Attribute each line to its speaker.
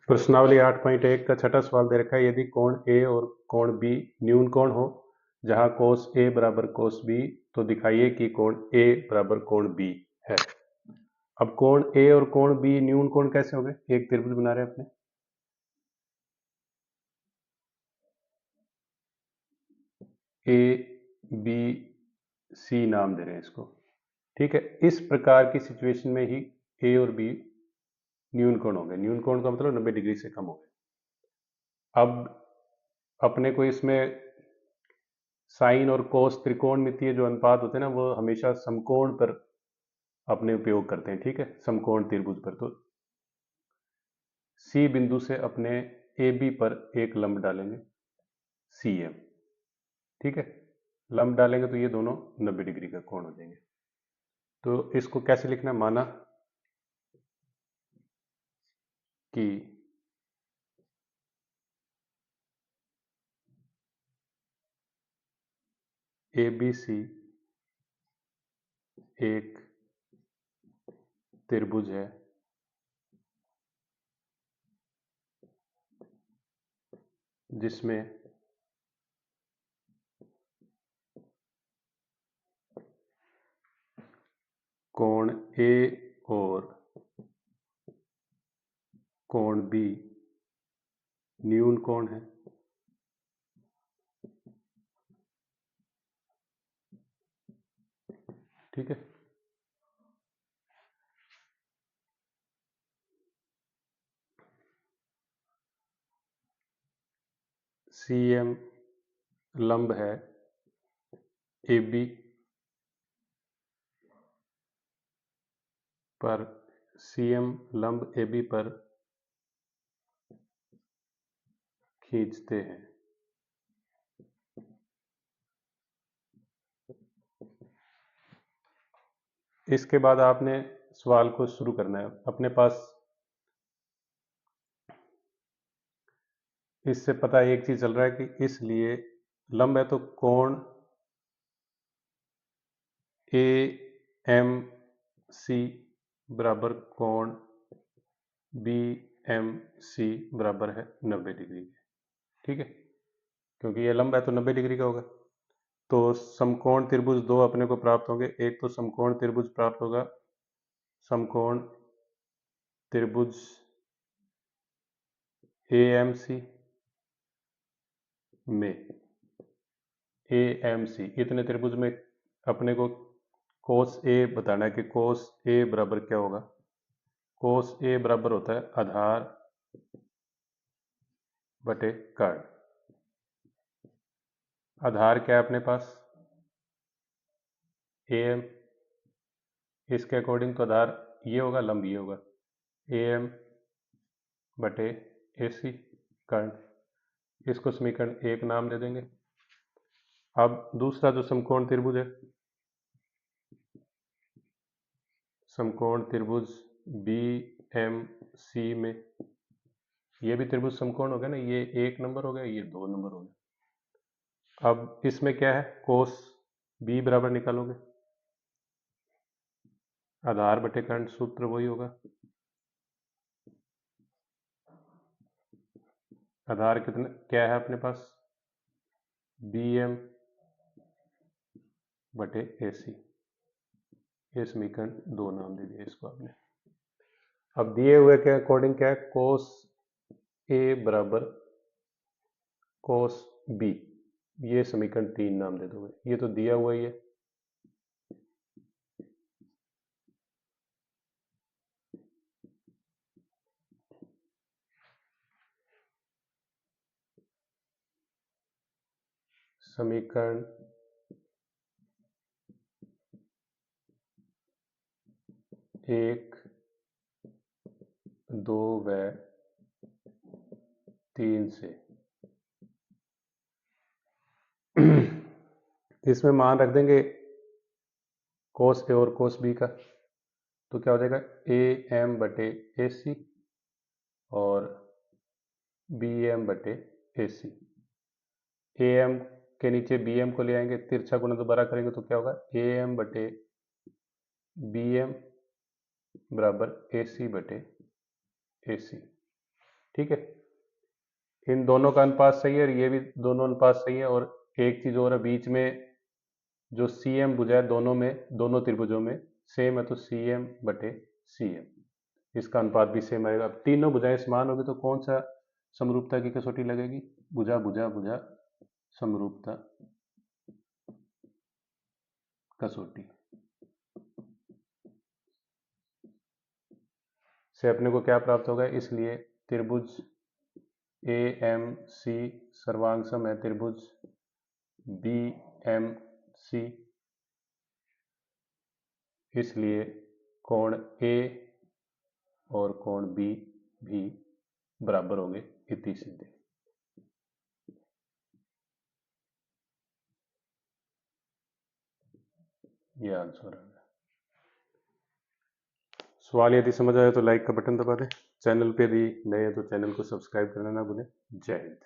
Speaker 1: प्रश्नावली 8.1 का छठा सवाल दे रखा है, यदि कोण ए और कोण बी न्यून कोण हो जहां कोस ए बराबर कोस बी तो दिखाइए कि कोण ए बराबर कोण बी है। अब कोण ए और कोण बी न्यून कोण कैसे हो गए? एक त्रिभुज बना रहे हैं अपने, ए बी सी नाम दे रहे हैं इसको, ठीक है। इस प्रकार की सिचुएशन में ही ए और बी न्यून कोण हो गए। न्यून कोण का मतलब 90 डिग्री से कम हो गए। अब अपने को इसमें साइन और कोस त्रिकोणमितीय जो अनुपात होते हैं ना, वो हमेशा समकोण पर अपने उपयोग करते हैं, ठीक है, समकोण त्रिभुज पर। तो सी बिंदु से अपने ए बी पर एक लंब डालेंगे सी एम, ठीक है। लंब डालेंगे तो ये दोनों 90 डिग्री का कोण हो जाएंगे। तो इसको कैसे लिखना? माना कि ए बी सी एक त्रिभुज है जिसमें कोण ए और कोण बी न्यून कोण है। ठीक है, सी एम लंब है ए बी पर, सी एम लंब ए बी पर खींचते हैं। इसके बाद आपने सवाल को शुरू करना है। अपने पास इससे पता एक चीज चल रहा है कि इसलिए लंब है तो कोण ए एम सी बराबर कोण बी एम सी बराबर है 90 डिग्री के, ठीक है। क्योंकि ये लंब है तो 90 डिग्री का होगा। तो समकोण त्रिभुज दो अपने को प्राप्त होंगे। एक तो समकोण त्रिभुज प्राप्त होगा समकोण त्रिभुज ए एम सी में, ए एम सी इतने त्रिभुज में अपने को कोस ए बताना है कि कोस ए बराबर क्या होगा। कोस ए बराबर होता है आधार बटे कर्ण। आधार क्या है अपने पास? A M. इसके अकॉर्डिंग तो आधार ये होगा, लंब ये होगा, ए एम बटे ए सी कर्ण। इसको समीकरण एक नाम दे देंगे। अब दूसरा जो समकोण त्रिभुज है, समकोण त्रिभुज बी एम सी में, ये भी त्रिभुज समकोण हो गया ना, ये एक नंबर हो गया, ये दो नंबर हो गया। अब इसमें क्या है? कोस बी बराबर निकालोगे, आधार बटे कर्ण, सूत्र वही होगा। आधार कितना क्या है अपने पास? बी एम बटे ए सी। ये समीकरण दो नाम दे दिया इसको आपने। अब दिए हुए के अकॉर्डिंग क्या है? कोस ए बराबर कोस बी, ये समीकरण तीन नाम दे दोगे। ये तो दिया हुआ ही है, समीकरण एक, दो व तीन से इसमें मान रख देंगे कोस ए और कोस बी का। तो क्या हो जाएगा? ए एम बटे ए सी और बी एम बटे ए सी। ए एम के नीचे बी एम को ले आएंगे, तिरछा गुना दोबारा करेंगे तो क्या होगा? ए एम बटे बी एम बराबर ए सी बटे ए सी। ठीक है, इन दोनों का अनुपात सही है और ये भी दोनों अनुपात सही है। और एक चीज और है, बीच में जो सी एम भुजा है दोनों में, दोनों त्रिभुजों में सेम है, तो सी एम बटे सी एम, इसका अनुपात भी सेम आएगा। अब तीनों भुजाएं समान होगी तो कौन सा समरूपता की कसौटी लगेगी? भुजा भुजा भुजा समरूपता कसौटी से अपने को क्या प्राप्त होगा? इसलिए त्रिभुज ए एम सी सर्वांग सम है त्रिभुज बी एम सी, इसलिए कोण ए और कोण बी भी बराबर होंगे, इति सिद्धि। ये आंसर है। सवाल यदि समझ आए तो लाइक का बटन दबा दें। चैनल पे यदि नए हैं तो चैनल को सब्सक्राइब करना ना भूलें। जय हिंद।